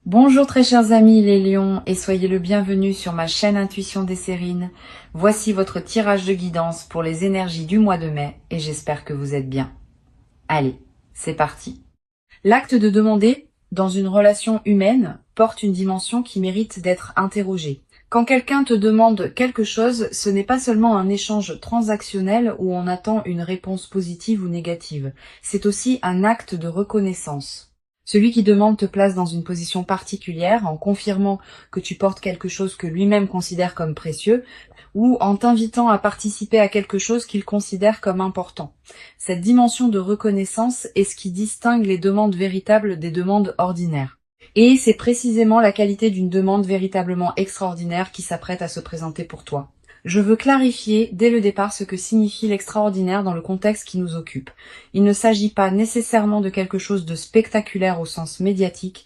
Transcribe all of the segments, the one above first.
Bonjour très chers amis les lions et soyez le bienvenu sur ma chaîne Intuition des Sérines. Voici votre tirage de guidance pour les énergies du mois de mai et j'espère que vous êtes bien. Allez, c'est parti. L'acte de demander dans une relation humaine porte une dimension qui mérite d'être interrogée. Quand quelqu'un te demande quelque chose, ce n'est pas seulement un échange transactionnel où on attend une réponse positive ou négative, c'est aussi un acte de reconnaissance. Celui qui demande te place dans une position particulière en confirmant que tu portes quelque chose que lui-même considère comme précieux ou en t'invitant à participer à quelque chose qu'il considère comme important. Cette dimension de reconnaissance est ce qui distingue les demandes véritables des demandes ordinaires. Et c'est précisément la qualité d'une demande véritablement extraordinaire qui s'apprête à se présenter pour toi. Je veux clarifier dès le départ ce que signifie l'extraordinaire dans le contexte qui nous occupe. Il ne s'agit pas nécessairement de quelque chose de spectaculaire au sens médiatique.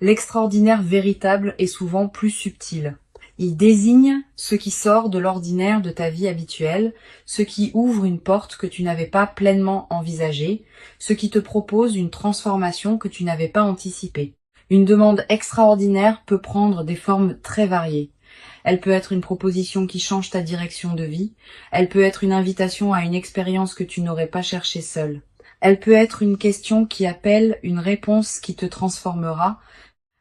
L'extraordinaire véritable est souvent plus subtil. Il désigne ce qui sort de l'ordinaire de ta vie habituelle, ce qui ouvre une porte que tu n'avais pas pleinement envisagée, ce qui te propose une transformation que tu n'avais pas anticipée. Une demande extraordinaire peut prendre des formes très variées. Elle peut être une proposition qui change ta direction de vie. Elle peut être une invitation à une expérience que tu n'aurais pas cherchée seule. Elle peut être une question qui appelle une réponse qui te transformera.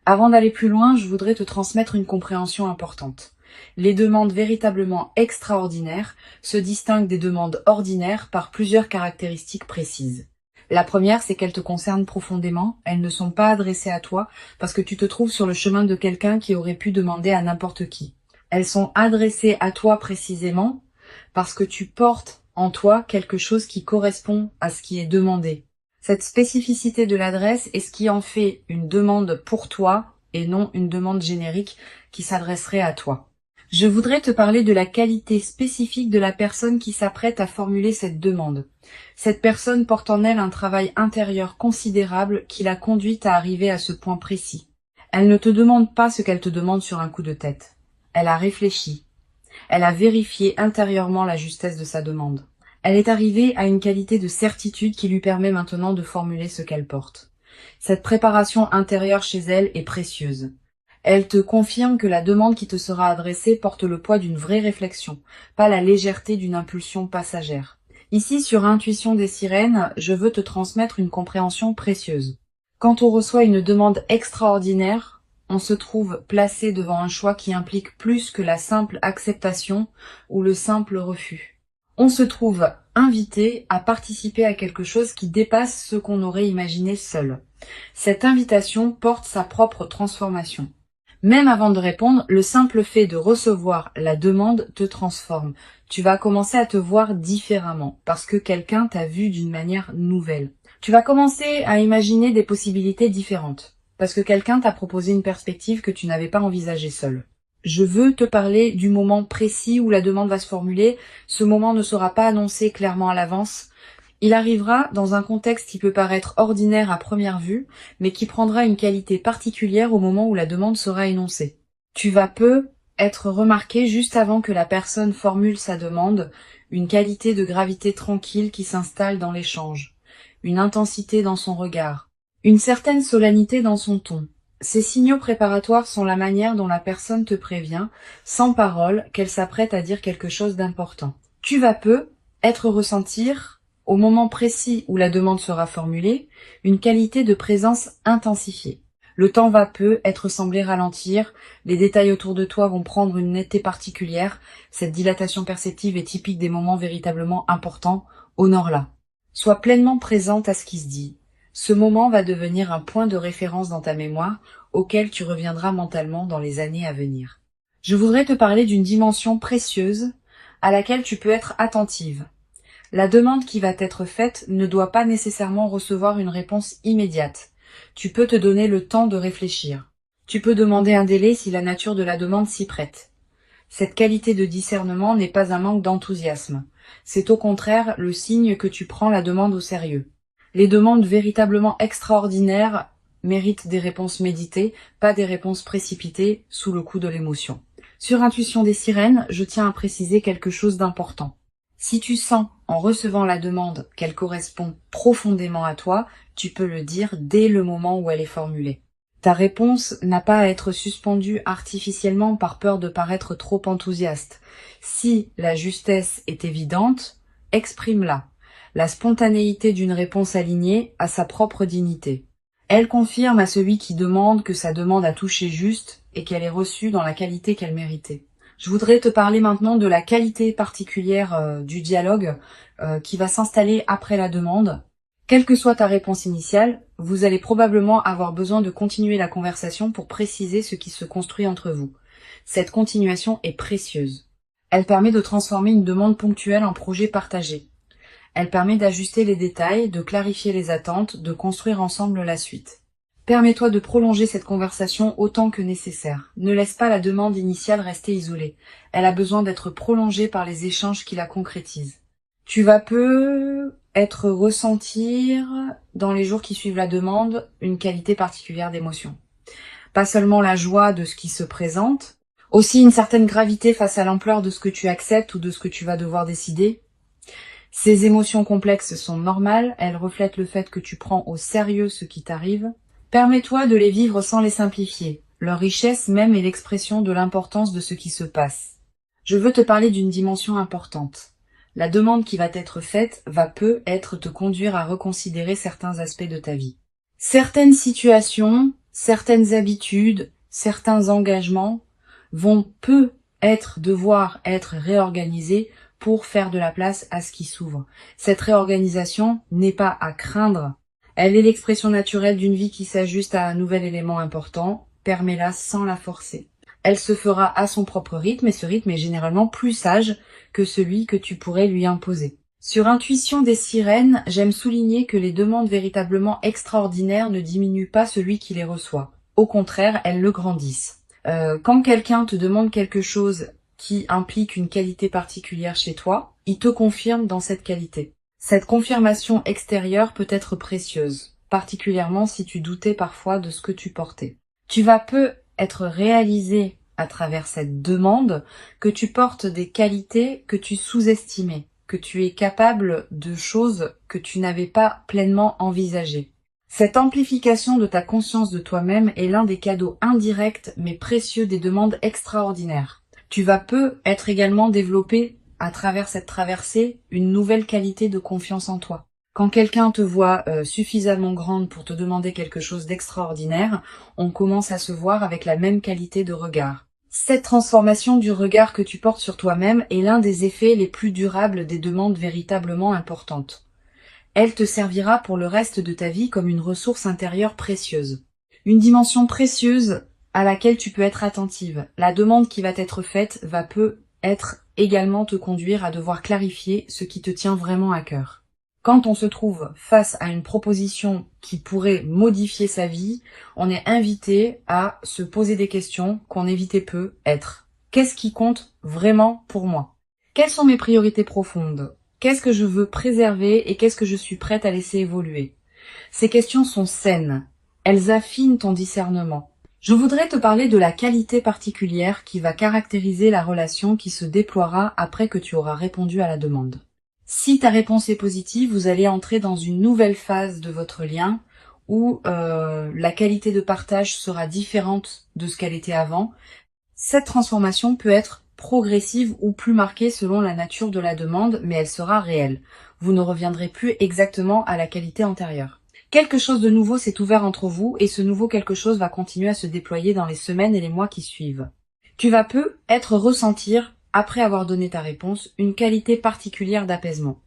Avant d'aller plus loin, je voudrais te transmettre une compréhension importante. Les demandes véritablement extraordinaires se distinguent des demandes ordinaires par plusieurs caractéristiques précises. La première, c'est qu'elles te concernent profondément, elles ne sont pas adressées à toi parce que tu te trouves sur le chemin de quelqu'un qui aurait pu demander à n'importe qui. Elles sont adressées à toi précisément parce que tu portes en toi quelque chose qui correspond à ce qui est demandé. Cette spécificité de l'adresse est ce qui en fait une demande pour toi et non une demande générique qui s'adresserait à toi. Je voudrais te parler de la qualité spécifique de la personne qui s'apprête à formuler cette demande. Cette personne porte en elle un travail intérieur considérable qui l'a conduite à arriver à ce point précis. Elle ne te demande pas ce qu'elle te demande sur un coup de tête. Elle a réfléchi. Elle a vérifié intérieurement la justesse de sa demande. Elle est arrivée à une qualité de certitude qui lui permet maintenant de formuler ce qu'elle porte. Cette préparation intérieure chez elle est précieuse. Elle te confirme que la demande qui te sera adressée porte le poids d'une vraie réflexion, pas la légèreté d'une impulsion passagère. Ici, sur Intuition des Sirènes, je veux te transmettre une compréhension précieuse. Quand on reçoit une demande extraordinaire, on se trouve placé devant un choix qui implique plus que la simple acceptation ou le simple refus. On se trouve invité à participer à quelque chose qui dépasse ce qu'on aurait imaginé seul. Cette invitation porte sa propre transformation. Même avant de répondre, le simple fait de recevoir la demande te transforme. Tu vas commencer à te voir différemment parce que quelqu'un t'a vu d'une manière nouvelle. Tu vas commencer à imaginer des possibilités différentes parce que quelqu'un t'a proposé une perspective que tu n'avais pas envisagée seule. Je veux te parler du moment précis où la demande va se formuler. Ce moment ne sera pas annoncé clairement à l'avance. Il arrivera dans un contexte qui peut paraître ordinaire à première vue, mais qui prendra une qualité particulière au moment où la demande sera énoncée. Tu vas peu être remarqué juste avant que la personne formule sa demande, une qualité de gravité tranquille qui s'installe dans l'échange, une intensité dans son regard, une certaine solennité dans son ton. Ces signaux préparatoires sont la manière dont la personne te prévient, sans parole, qu'elle s'apprête à dire quelque chose d'important. Tu vas peu être ressentir au moment précis où la demande sera formulée, une qualité de présence intensifiée. Le temps va peu être semblé ralentir, les détails autour de toi vont prendre une netteté particulière, cette dilatation perceptive est typique des moments véritablement importants, honore-la. Sois pleinement présente à ce qui se dit. Ce moment va devenir un point de référence dans ta mémoire, auquel tu reviendras mentalement dans les années à venir. Je voudrais te parler d'une dimension précieuse à laquelle tu peux être attentive. La demande qui va t'être faite ne doit pas nécessairement recevoir une réponse immédiate. Tu peux te donner le temps de réfléchir. Tu peux demander un délai si la nature de la demande s'y prête. Cette qualité de discernement n'est pas un manque d'enthousiasme. C'est au contraire le signe que tu prends la demande au sérieux. Les demandes véritablement extraordinaires méritent des réponses méditées, pas des réponses précipitées sous le coup de l'émotion. Sur Intuition des Sirènes, je tiens à préciser quelque chose d'important. Si tu sens, en recevant la demande, qu'elle correspond profondément à toi, tu peux le dire dès le moment où elle est formulée. Ta réponse n'a pas à être suspendue artificiellement par peur de paraître trop enthousiaste. Si la justesse est évidente, exprime-la. La spontanéité d'une réponse alignée a sa propre dignité. Elle confirme à celui qui demande que sa demande a touché juste et qu'elle est reçue dans la qualité qu'elle méritait. Je voudrais te parler maintenant de la qualité particulière du dialogue qui va s'installer après la demande. Quelle que soit ta réponse initiale, vous allez probablement avoir besoin de continuer la conversation pour préciser ce qui se construit entre vous. Cette continuation est précieuse. Elle permet de transformer une demande ponctuelle en projet partagé. Elle permet d'ajuster les détails, de clarifier les attentes, de construire ensemble la suite. Permets-toi de prolonger cette conversation autant que nécessaire. Ne laisse pas la demande initiale rester isolée. Elle a besoin d'être prolongée par les échanges qui la concrétisent. Tu vas ressentir, dans les jours qui suivent la demande, une qualité particulière d'émotion. Pas seulement la joie de ce qui se présente, aussi une certaine gravité face à l'ampleur de ce que tu acceptes ou de ce que tu vas devoir décider. Ces émotions complexes sont normales, elles reflètent le fait que tu prends au sérieux ce qui t'arrive. Permets-toi de les vivre sans les simplifier. Leur richesse même est l'expression de l'importance de ce qui se passe. Je veux te parler d'une dimension importante. La demande qui va t'être faite va peut-être te conduire à reconsidérer certains aspects de ta vie. Certaines situations, certaines habitudes, certains engagements vont devoir être réorganisés pour faire de la place à ce qui s'ouvre. Cette réorganisation n'est pas à craindre. Elle est l'expression naturelle d'une vie qui s'ajuste à un nouvel élément important. Permets-la sans la forcer. Elle se fera à son propre rythme et ce rythme est généralement plus sage que celui que tu pourrais lui imposer. Sur Intuition des sirènes, j'aime souligner que les demandes véritablement extraordinaires ne diminuent pas celui qui les reçoit. Au contraire, elles le grandissent. Quand quelqu'un te demande quelque chose qui implique une qualité particulière chez toi, il te confirme dans cette qualité. Cette confirmation extérieure peut être précieuse, particulièrement si tu doutais parfois de ce que tu portais. Tu vas être réalisé à travers cette demande que tu portes des qualités que tu sous-estimais, que tu es capable de choses que tu n'avais pas pleinement envisagées. Cette amplification de ta conscience de toi-même est l'un des cadeaux indirects mais précieux des demandes extraordinaires. Tu vas être également développé à travers cette traversée une nouvelle qualité de confiance en toi. Quand quelqu'un te voit suffisamment grande pour te demander quelque chose d'extraordinaire, on commence à se voir avec la même qualité de regard. Cette transformation du regard que tu portes sur toi-même est l'un des effets les plus durables des demandes véritablement importantes. Elle te servira pour le reste de ta vie comme une ressource intérieure précieuse. Une dimension précieuse à laquelle tu peux être attentive. La demande qui va t'être faite va peut-être également te conduire à devoir clarifier ce qui te tient vraiment à cœur. Quand on se trouve face à une proposition qui pourrait modifier sa vie, on est invité à se poser des questions qu'on évitait être. Qu'est-ce qui compte vraiment pour moi? Quelles sont mes priorités profondes? Qu'est-ce que je veux préserver et qu'est-ce que je suis prête à laisser évoluer? Ces questions sont saines. Elles affinent ton discernement. Je voudrais te parler de la qualité particulière qui va caractériser la relation qui se déploiera après que tu auras répondu à la demande. Si ta réponse est positive, vous allez entrer dans une nouvelle phase de votre lien où la qualité de partage sera différente de ce qu'elle était avant. Cette transformation peut être progressive ou plus marquée selon la nature de la demande, mais elle sera réelle. Vous ne reviendrez plus exactement à la qualité antérieure. Quelque chose de nouveau s'est ouvert entre vous et ce nouveau quelque chose va continuer à se déployer dans les semaines et les mois qui suivent. Tu vas ressentir, après avoir donné ta réponse, une qualité particulière d'apaisement.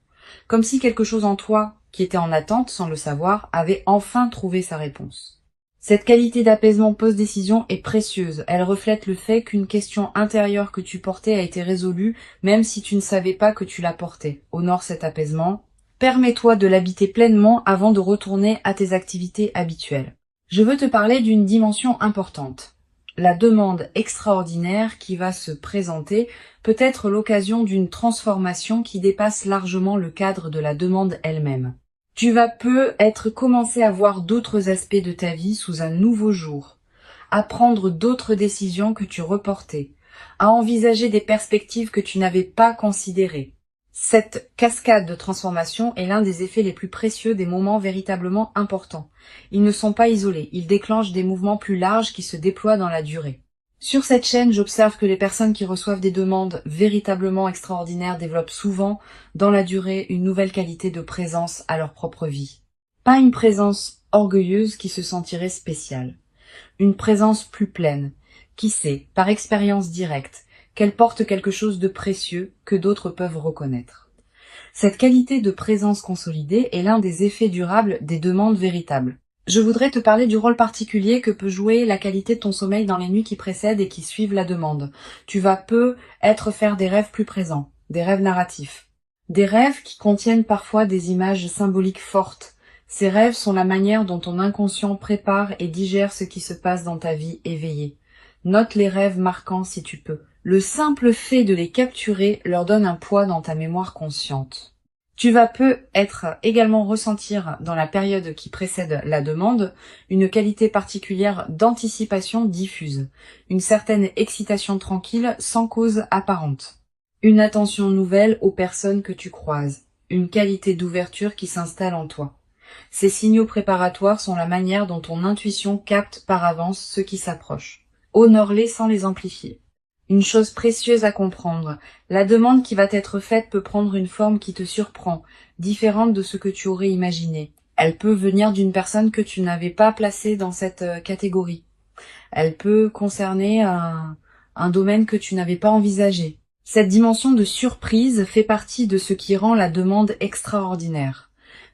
Comme si quelque chose en toi, qui était en attente sans le savoir, avait enfin trouvé sa réponse. Cette qualité d'apaisement post-décision est précieuse. Elle reflète le fait qu'une question intérieure que tu portais a été résolue, même si tu ne savais pas que tu la portais. Honore cet apaisement. Permets-toi de l'habiter pleinement avant de retourner à tes activités habituelles. Je veux te parler d'une dimension importante. La demande extraordinaire qui va se présenter peut être l'occasion d'une transformation qui dépasse largement le cadre de la demande elle-même. Tu vas commencer à voir d'autres aspects de ta vie sous un nouveau jour, à prendre d'autres décisions que tu reportais, à envisager des perspectives que tu n'avais pas considérées. Cette cascade de transformation est l'un des effets les plus précieux des moments véritablement importants. Ils ne sont pas isolés, ils déclenchent des mouvements plus larges qui se déploient dans la durée. Sur cette chaîne, j'observe que les personnes qui reçoivent des demandes véritablement extraordinaires développent souvent, dans la durée, une nouvelle qualité de présence à leur propre vie. Pas une présence orgueilleuse qui se sentirait spéciale. Une présence plus pleine, qui sait, par expérience directe, qu'elle porte quelque chose de précieux que d'autres peuvent reconnaître. Cette qualité de présence consolidée est l'un des effets durables des demandes véritables. Je voudrais te parler du rôle particulier que peut jouer la qualité de ton sommeil dans les nuits qui précèdent et qui suivent la demande. Tu vas faire des rêves plus présents, des rêves narratifs. Des rêves qui contiennent parfois des images symboliques fortes. Ces rêves sont la manière dont ton inconscient prépare et digère ce qui se passe dans ta vie éveillée. Note les rêves marquants si tu peux. Le simple fait de les capturer leur donne un poids dans ta mémoire consciente. Tu vas également ressentir dans la période qui précède la demande une qualité particulière d'anticipation diffuse, une certaine excitation tranquille sans cause apparente, une attention nouvelle aux personnes que tu croises, une qualité d'ouverture qui s'installe en toi. Ces signaux préparatoires sont la manière dont ton intuition capte par avance ce qui s'approche. Honore-les sans les amplifier. Une chose précieuse à comprendre, la demande qui va t'être faite peut prendre une forme qui te surprend, différente de ce que tu aurais imaginé. Elle peut venir d'une personne que tu n'avais pas placée dans cette catégorie. Elle peut concerner un domaine que tu n'avais pas envisagé. Cette dimension de surprise fait partie de ce qui rend la demande extraordinaire.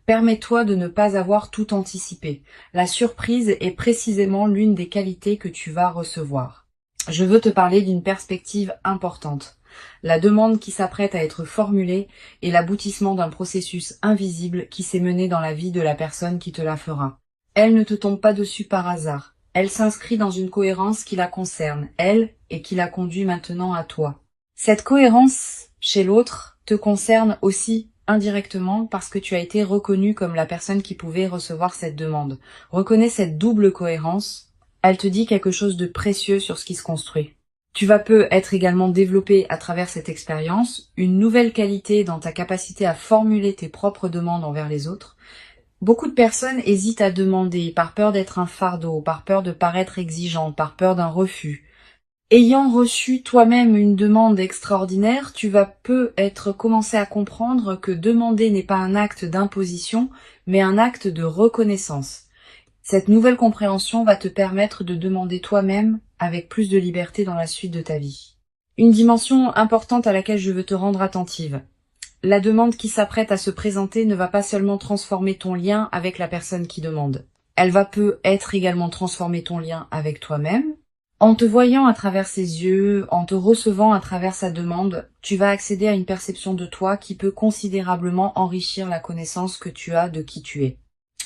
Permets-toi de ne pas avoir tout anticipé. La surprise est précisément l'une des qualités que tu vas recevoir. Je veux te parler d'une perspective importante. La demande qui s'apprête à être formulée est l'aboutissement d'un processus invisible qui s'est mené dans la vie de la personne qui te la fera. Elle ne te tombe pas dessus par hasard. Elle s'inscrit dans une cohérence qui la concerne, elle, et qui la conduit maintenant à toi. Cette cohérence chez l'autre te concerne aussi indirectement parce que tu as été reconnu comme la personne qui pouvait recevoir cette demande. Reconnais cette double cohérence. Elle te dit quelque chose de précieux sur ce qui se construit. Tu vas être également développé à travers cette expérience une nouvelle qualité dans ta capacité à formuler tes propres demandes envers les autres. Beaucoup de personnes hésitent à demander par peur d'être un fardeau, par peur de paraître exigeant, par peur d'un refus. Ayant reçu toi-même une demande extraordinaire, tu vas commencer à comprendre que demander n'est pas un acte d'imposition, mais un acte de reconnaissance. Cette nouvelle compréhension va te permettre de demander toi-même avec plus de liberté dans la suite de ta vie. Une dimension importante à laquelle je veux te rendre attentive. La demande qui s'apprête à se présenter ne va pas seulement transformer ton lien avec la personne qui demande. Elle va être également transformer ton lien avec toi-même. En te voyant à travers ses yeux, en te recevant à travers sa demande, tu vas accéder à une perception de toi qui peut considérablement enrichir la connaissance que tu as de qui tu es.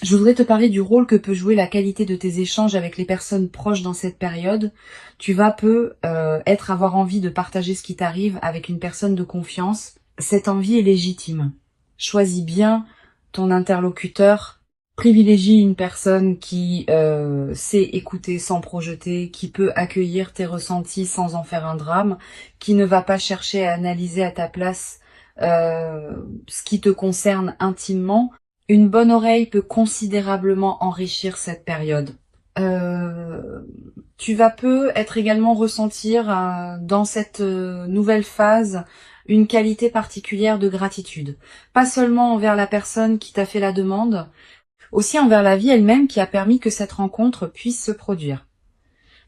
Je voudrais te parler du rôle que peut jouer la qualité de tes échanges avec les personnes proches dans cette période. Tu vas avoir envie de partager ce qui t'arrive avec une personne de confiance. Cette envie est légitime. Choisis bien ton interlocuteur. Privilégie une personne qui sait écouter sans projeter, qui peut accueillir tes ressentis sans en faire un drame, qui ne va pas chercher à analyser à ta place ce qui te concerne intimement. Une bonne oreille peut considérablement enrichir cette période. Tu vas être également ressentir dans cette nouvelle phase une qualité particulière de gratitude. Pas seulement envers la personne qui t'a fait la demande, aussi envers la vie elle-même qui a permis que cette rencontre puisse se produire.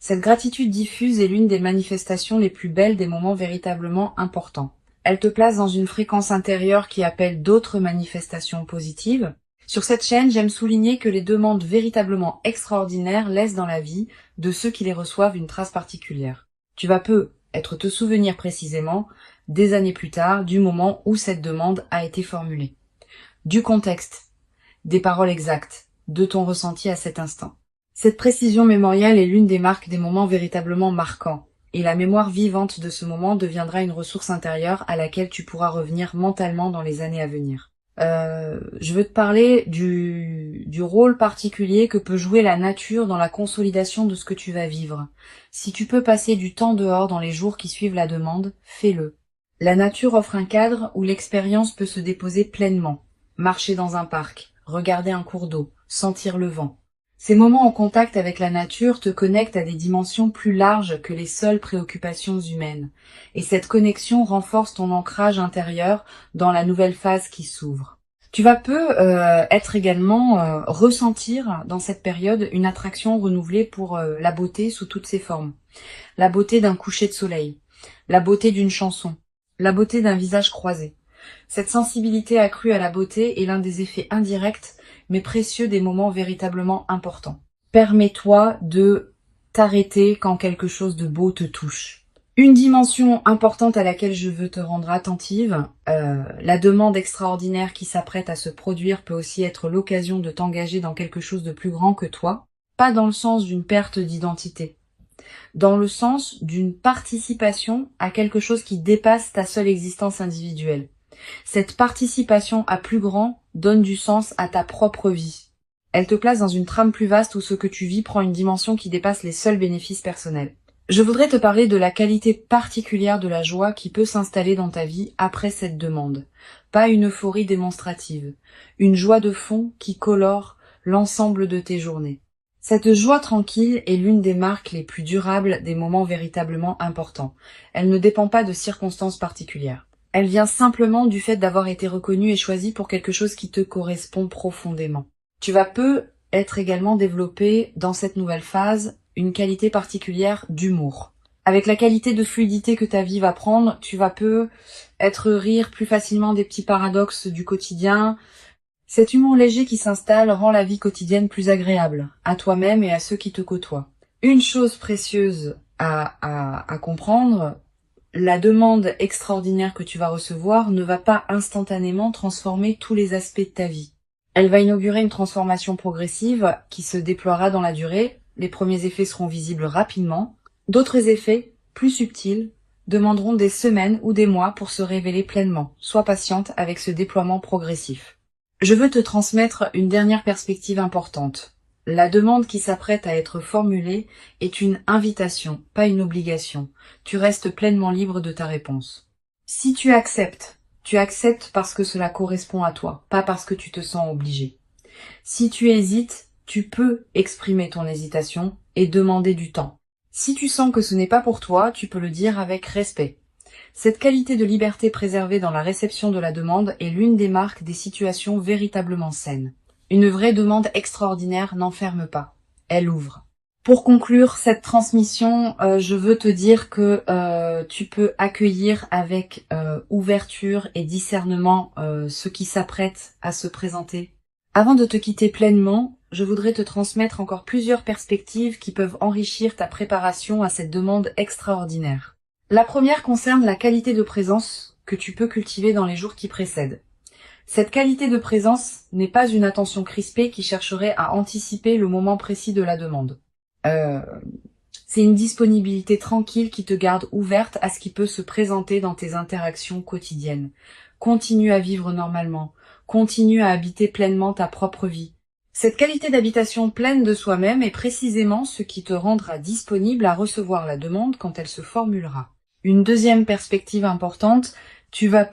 Cette gratitude diffuse est l'une des manifestations les plus belles des moments véritablement importants. Elle te place dans une fréquence intérieure qui appelle d'autres manifestations positives. Sur cette chaîne, j'aime souligner que les demandes véritablement extraordinaires laissent dans la vie de ceux qui les reçoivent une trace particulière. Tu vas te souvenir précisément, des années plus tard, du moment où cette demande a été formulée. Du contexte, des paroles exactes, de ton ressenti à cet instant. Cette précision mémorielle est l'une des marques des moments véritablement marquants. Et la mémoire vivante de ce moment deviendra une ressource intérieure à laquelle tu pourras revenir mentalement dans les années à venir. Je veux te parler du rôle particulier que peut jouer la nature dans la consolidation de ce que tu vas vivre. Si tu peux passer du temps dehors dans les jours qui suivent la demande, fais-le. La nature offre un cadre où l'expérience peut se déposer pleinement. Marcher dans un parc, regarder un cours d'eau, sentir le vent. Ces moments en contact avec la nature te connectent à des dimensions plus larges que les seules préoccupations humaines. Et cette connexion renforce ton ancrage intérieur dans la nouvelle phase qui s'ouvre. Tu vas être également ressentir dans cette période une attraction renouvelée pour la beauté sous toutes ses formes. La beauté d'un coucher de soleil, la beauté d'une chanson, la beauté d'un visage croisé. Cette sensibilité accrue à la beauté est l'un des effets indirects mais précieux des moments véritablement importants. Permets-toi de t'arrêter quand quelque chose de beau te touche. Une dimension importante à laquelle je veux te rendre attentive, la demande extraordinaire qui s'apprête à se produire peut aussi être l'occasion de t'engager dans quelque chose de plus grand que toi, pas dans le sens d'une perte d'identité, dans le sens d'une participation à quelque chose qui dépasse ta seule existence individuelle. Cette participation à plus grand donne du sens à ta propre vie. Elle te place dans une trame plus vaste où ce que tu vis prend une dimension qui dépasse les seuls bénéfices personnels. Je voudrais te parler de la qualité particulière de la joie qui peut s'installer dans ta vie après cette demande. Pas une euphorie démonstrative, une joie de fond qui colore l'ensemble de tes journées. Cette joie tranquille est l'une des marques les plus durables des moments véritablement importants. Elle ne dépend pas de circonstances particulières. Elle vient simplement du fait d'avoir été reconnue et choisie pour quelque chose qui te correspond profondément. Tu vas être également développé dans cette nouvelle phase une qualité particulière d'humour. Avec la qualité de fluidité que ta vie va prendre, tu vas être rire plus facilement des petits paradoxes du quotidien. Cet humour léger qui s'installe rend la vie quotidienne plus agréable, à toi-même et à ceux qui te côtoient. Une chose précieuse à comprendre, la demande extraordinaire que tu vas recevoir ne va pas instantanément transformer tous les aspects de ta vie. Elle va inaugurer une transformation progressive qui se déploiera dans la durée. Les premiers effets seront visibles rapidement. D'autres effets, plus subtils, demanderont des semaines ou des mois pour se révéler pleinement. Sois patiente avec ce déploiement progressif. Je veux te transmettre une dernière perspective importante. La demande qui s'apprête à être formulée est une invitation, pas une obligation. Tu restes pleinement libre de ta réponse. Si tu acceptes parce que cela correspond à toi, pas parce que tu te sens obligé. Si tu hésites, tu peux exprimer ton hésitation et demander du temps. Si tu sens que ce n'est pas pour toi, tu peux le dire avec respect. Cette qualité de liberté préservée dans la réception de la demande est l'une des marques des situations véritablement saines. Une vraie demande extraordinaire n'enferme pas, elle ouvre. Pour conclure cette transmission, je veux te dire que tu peux accueillir avec ouverture et discernement ce qui s'apprête à se présenter. Avant de te quitter pleinement, je voudrais te transmettre encore plusieurs perspectives qui peuvent enrichir ta préparation à cette demande extraordinaire. La première concerne la qualité de présence que tu peux cultiver dans les jours qui précèdent. Cette qualité de présence n'est pas une attention crispée qui chercherait à anticiper le moment précis de la demande. C'est une disponibilité tranquille qui te garde ouverte à ce qui peut se présenter dans tes interactions quotidiennes. Continue à vivre normalement. Continue à habiter pleinement ta propre vie. Cette qualité d'habitation pleine de soi-même est précisément ce qui te rendra disponible à recevoir la demande quand elle se formulera. Une deuxième perspective importante, tu vas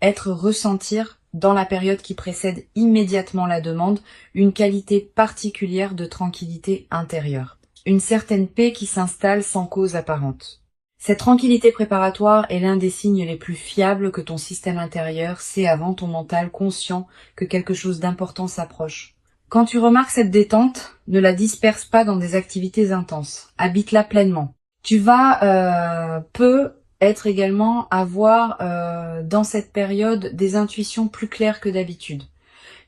être ressentir dans la période qui précède immédiatement la demande une qualité particulière de tranquillité intérieure. Une certaine paix qui s'installe sans cause apparente. Cette tranquillité préparatoire est l'un des signes les plus fiables que ton système intérieur sait avant ton mental conscient que quelque chose d'important s'approche. Quand tu remarques cette détente, ne la disperse pas dans des activités intenses. Habite-la pleinement. Tu vas être également avoir dans cette période des intuitions plus claires que d'habitude.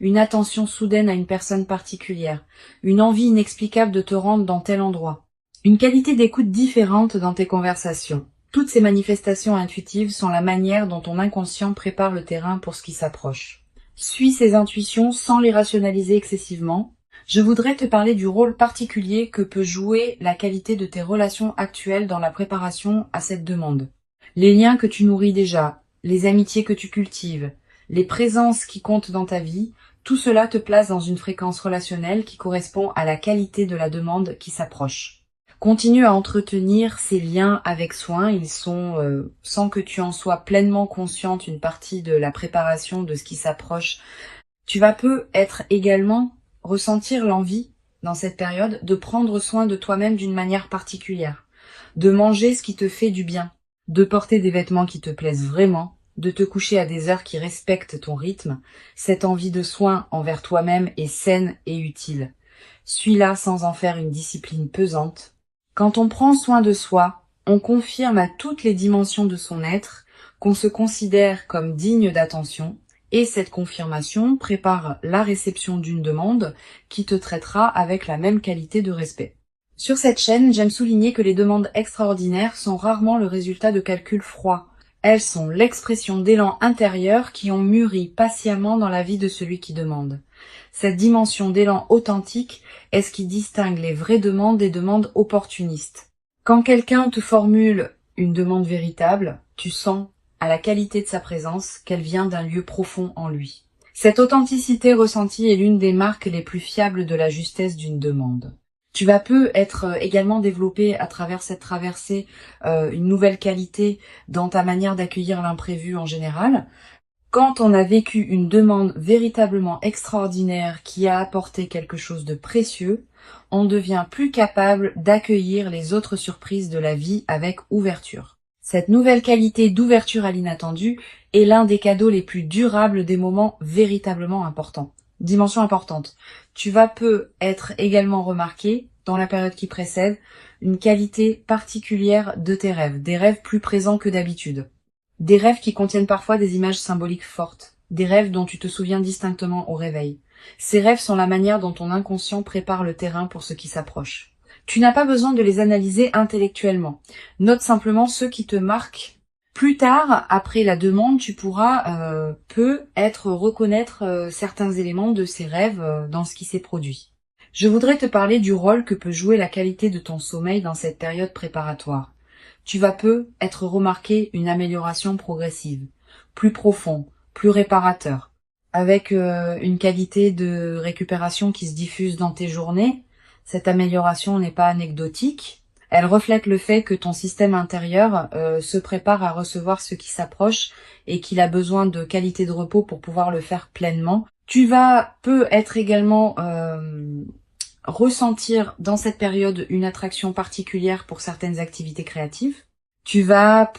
Une attention soudaine à une personne particulière, une envie inexplicable de te rendre dans tel endroit, une qualité d'écoute différente dans tes conversations. Toutes ces manifestations intuitives sont la manière dont ton inconscient prépare le terrain pour ce qui s'approche. Suis ces intuitions sans les rationaliser excessivement. Je voudrais te parler du rôle particulier que peut jouer la qualité de tes relations actuelles dans la préparation à cette demande. Les liens que tu nourris déjà, les amitiés que tu cultives, les présences qui comptent dans ta vie, tout cela te place dans une fréquence relationnelle qui correspond à la qualité de la demande qui s'approche. Continue à entretenir ces liens avec soin, ils sont, sans que tu en sois pleinement consciente, une partie de la préparation de ce qui s'approche. Tu vas peut-être également ressentir l'envie, dans cette période, de prendre soin de toi-même d'une manière particulière, de manger ce qui te fait du bien, de porter des vêtements qui te plaisent vraiment, de te coucher à des heures qui respectent ton rythme. Cette envie de soin envers toi-même est saine et utile. Suis-la sans en faire une discipline pesante. Quand on prend soin de soi, on confirme à toutes les dimensions de son être qu'on se considère comme digne d'attention, et cette confirmation prépare la réception d'une demande qui te traitera avec la même qualité de respect. Sur cette chaîne, j'aime souligner que les demandes extraordinaires sont rarement le résultat de calculs froids. Elles sont l'expression d'élans intérieurs qui ont mûri patiemment dans la vie de celui qui demande. Cette dimension d'élan authentique est ce qui distingue les vraies demandes des demandes opportunistes. Quand quelqu'un te formule une demande véritable, tu sens à la qualité de sa présence qu'elle vient d'un lieu profond en lui. Cette authenticité ressentie est l'une des marques les plus fiables de la justesse d'une demande. Tu vas être également développer à travers cette traversée une nouvelle qualité dans ta manière d'accueillir l'imprévu en général. Quand on a vécu une demande véritablement extraordinaire qui a apporté quelque chose de précieux, on devient plus capable d'accueillir les autres surprises de la vie avec ouverture. Cette nouvelle qualité d'ouverture à l'inattendu est l'un des cadeaux les plus durables des moments véritablement importants. Dimension importante. Tu vas être également remarqué, dans la période qui précède, une qualité particulière de tes rêves, des rêves plus présents que d'habitude. Des rêves qui contiennent parfois des images symboliques fortes, des rêves dont tu te souviens distinctement au réveil. Ces rêves sont la manière dont ton inconscient prépare le terrain pour ce qui s'approche. Tu n'as pas besoin de les analyser intellectuellement. Note simplement ceux qui te marquent. Plus tard, après la demande, tu pourras reconnaître certains éléments de ces rêves dans ce qui s'est produit. Je voudrais te parler du rôle que peut jouer la qualité de ton sommeil dans cette période préparatoire. Tu vas être remarqué une amélioration progressive, plus profond, plus réparateur, avec une qualité de récupération qui se diffuse dans tes journées. Cette amélioration n'est pas anecdotique. Elle reflète le fait que ton système intérieur se prépare à recevoir ce qui s'approche et qu'il a besoin de qualité de repos pour pouvoir le faire pleinement. Tu vas être également ressentir dans cette période une attraction particulière pour certaines activités créatives. Tu vas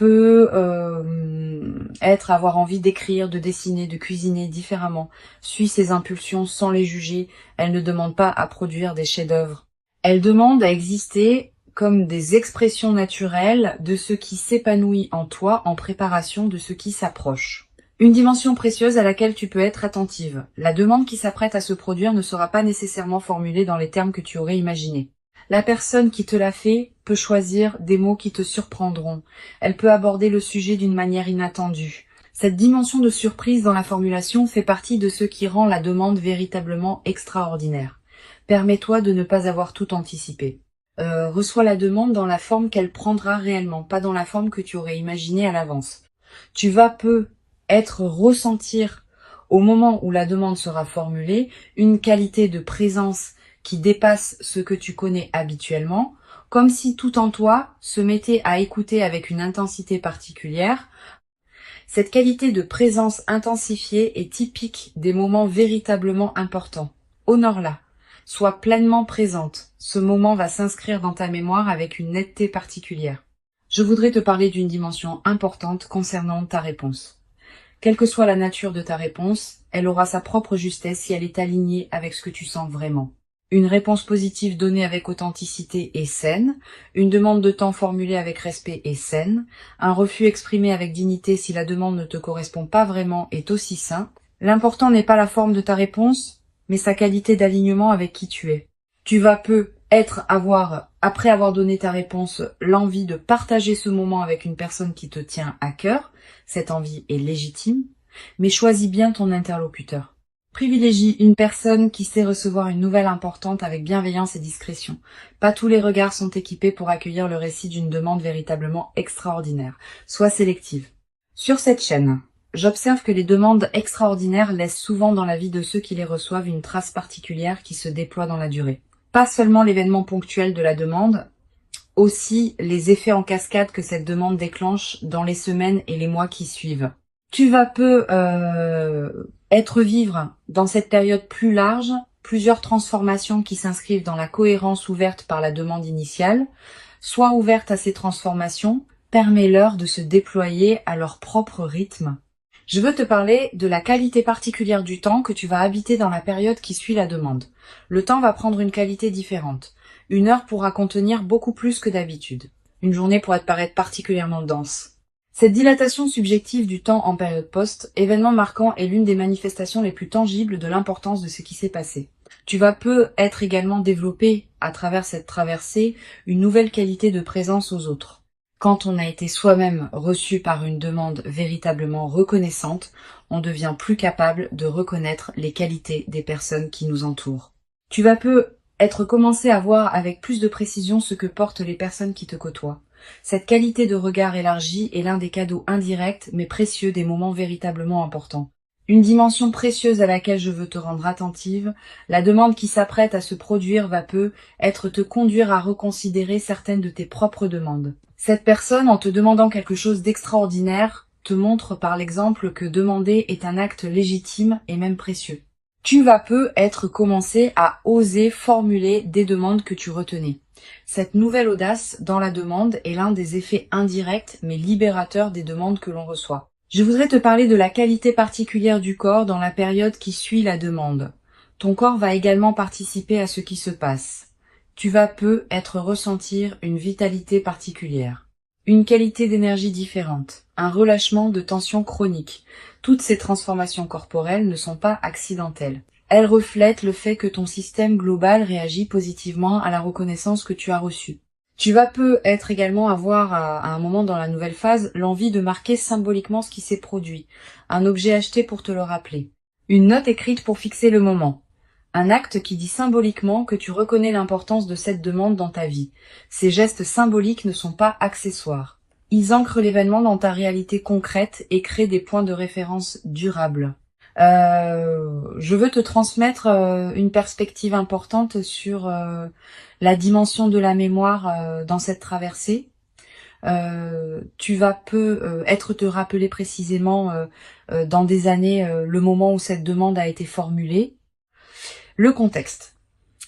avoir envie d'écrire, de dessiner, de cuisiner différemment. Suis ces impulsions sans les juger. Elles ne demandent pas à produire des chefs-d'œuvre. Elles demandent à exister comme des expressions naturelles de ce qui s'épanouit en toi en préparation de ce qui s'approche. Une dimension précieuse à laquelle tu peux être attentive. La demande qui s'apprête à se produire ne sera pas nécessairement formulée dans les termes que tu aurais imaginés. La personne qui te l'a fait peut choisir des mots qui te surprendront. Elle peut aborder le sujet d'une manière inattendue. Cette dimension de surprise dans la formulation fait partie de ce qui rend la demande véritablement extraordinaire. Permets-toi de ne pas avoir tout anticipé. Reçois la demande dans la forme qu'elle prendra réellement, pas dans la forme que tu aurais imaginée à l'avance. Tu vas ressentir, au moment où la demande sera formulée, une qualité de présence qui dépasse ce que tu connais habituellement, comme si tout en toi se mettait à écouter avec une intensité particulière. Cette qualité de présence intensifiée est typique des moments véritablement importants. Honore-la. Sois pleinement présente. Ce moment va s'inscrire dans ta mémoire avec une netteté particulière. Je voudrais te parler d'une dimension importante concernant ta réponse. Quelle que soit la nature de ta réponse, elle aura sa propre justesse si elle est alignée avec ce que tu sens vraiment. Une réponse positive donnée avec authenticité est saine, une demande de temps formulée avec respect est saine, un refus exprimé avec dignité si la demande ne te correspond pas vraiment est aussi sain. L'important n'est pas la forme de ta réponse, mais sa qualité d'alignement avec qui tu es. Tu vas après avoir donné ta réponse, l'envie de partager ce moment avec une personne qui te tient à cœur. Cette envie est légitime, mais choisis bien ton interlocuteur. Privilégie une personne qui sait recevoir une nouvelle importante avec bienveillance et discrétion. Pas tous les regards sont équipés pour accueillir le récit d'une demande véritablement extraordinaire. Sois sélective. Sur cette chaîne, j'observe que les demandes extraordinaires laissent souvent dans la vie de ceux qui les reçoivent une trace particulière qui se déploie dans la durée. Pas seulement l'événement ponctuel de la demande, aussi les effets en cascade que cette demande déclenche dans les semaines et les mois qui suivent. Tu vas peu être vivre dans cette période plus large plusieurs transformations qui s'inscrivent dans la cohérence ouverte par la demande initiale. Sois ouverte à ces transformations, permets-leur de se déployer à leur propre rythme. Je veux te parler de la qualité particulière du temps que tu vas habiter dans la période qui suit la demande. Le temps va prendre une qualité différente. Une heure pourra contenir beaucoup plus que d'habitude. Une journée pourrait te paraître particulièrement dense. Cette dilatation subjective du temps en période post, événement marquant, est l'une des manifestations les plus tangibles de l'importance de ce qui s'est passé. Tu vas peu être également développé, à travers cette traversée, une nouvelle qualité de présence aux autres. Quand on a été soi-même reçu par une demande véritablement reconnaissante, on devient plus capable de reconnaître les qualités des personnes qui nous entourent. Tu vas peu être commencé à voir avec plus de précision ce que portent les personnes qui te côtoient. Cette qualité de regard élargi est l'un des cadeaux indirects mais précieux des moments véritablement importants. Une dimension précieuse à laquelle je veux te rendre attentive, la demande qui s'apprête à se produire va peu être te conduire à reconsidérer certaines de tes propres demandes. Cette personne, en te demandant quelque chose d'extraordinaire, te montre par l'exemple que demander est un acte légitime et même précieux. Tu vas peu être commencé à oser formuler des demandes que tu retenais. Cette nouvelle audace dans la demande est l'un des effets indirects mais libérateurs des demandes que l'on reçoit. Je voudrais te parler de la qualité particulière du corps dans la période qui suit la demande. Ton corps va également participer à ce qui se passe. Tu vas peu être ressentir une vitalité particulière, une qualité d'énergie différente, un relâchement de tension chronique. Toutes ces transformations corporelles ne sont pas accidentelles. Elles reflètent le fait que ton système global réagit positivement à la reconnaissance que tu as reçue. Tu vas peu être également avoir à un moment dans la nouvelle phase l'envie de marquer symboliquement ce qui s'est produit, un objet acheté pour te le rappeler, une note écrite pour fixer le moment. Un acte qui dit symboliquement que tu reconnais l'importance de cette demande dans ta vie. Ces gestes symboliques ne sont pas accessoires. Ils ancrent l'événement dans ta réalité concrète et créent des points de référence durables. Je veux te transmettre une perspective importante sur la dimension de la mémoire dans cette traversée. Tu vas peu être te rappeler précisément dans des années le moment où cette demande a été formulée. Le contexte,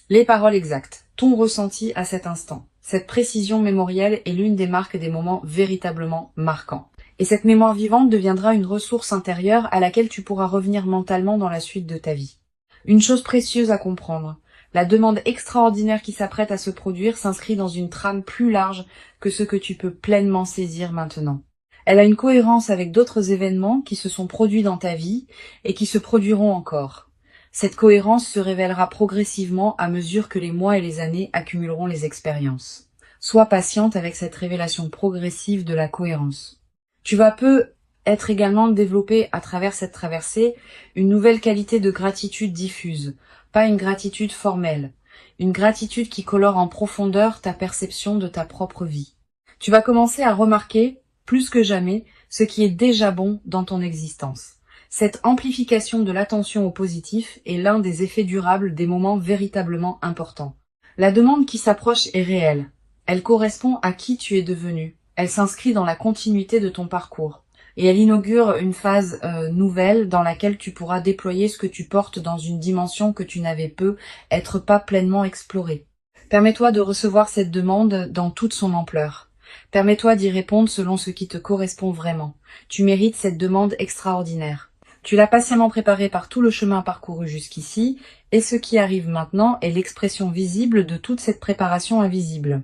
les paroles exactes, ton ressenti à cet instant. Cette précision mémorielle est l'une des marques des moments véritablement marquants. Et cette mémoire vivante deviendra une ressource intérieure à laquelle tu pourras revenir mentalement dans la suite de ta vie. Une chose précieuse à comprendre, la demande extraordinaire qui s'apprête à se produire s'inscrit dans une trame plus large que ce que tu peux pleinement saisir maintenant. Elle a une cohérence avec d'autres événements qui se sont produits dans ta vie et qui se produiront encore. Cette cohérence se révélera progressivement à mesure que les mois et les années accumuleront les expériences. Sois patiente avec cette révélation progressive de la cohérence. Tu vas peu être également développé à travers cette traversée une nouvelle qualité de gratitude diffuse, pas une gratitude formelle, une gratitude qui colore en profondeur ta perception de ta propre vie. Tu vas commencer à remarquer, plus que jamais, ce qui est déjà bon dans ton existence. Cette amplification de l'attention au positif est l'un des effets durables des moments véritablement importants. La demande qui s'approche est réelle. Elle correspond à qui tu es devenu. Elle s'inscrit dans la continuité de ton parcours. Et elle inaugure une phase nouvelle dans laquelle tu pourras déployer ce que tu portes dans une dimension que tu n'avais peu être pas pleinement explorée. Permets-toi de recevoir cette demande dans toute son ampleur. Permets-toi d'y répondre selon ce qui te correspond vraiment. Tu mérites cette demande extraordinaire. Tu l'as patiemment préparée par tout le chemin parcouru jusqu'ici, et ce qui arrive maintenant est l'expression visible de toute cette préparation invisible.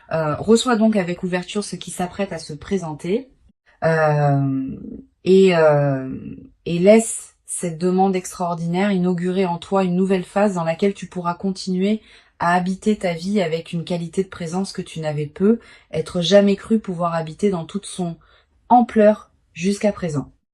Reçois donc avec ouverture ce qui s'apprête à se présenter, et laisse cette demande extraordinaire inaugurer en toi une nouvelle phase dans laquelle tu pourras continuer à habiter ta vie avec une qualité de présence que tu n'avais peu, être jamais cru pouvoir habiter dans toute son ampleur jusqu'à présent.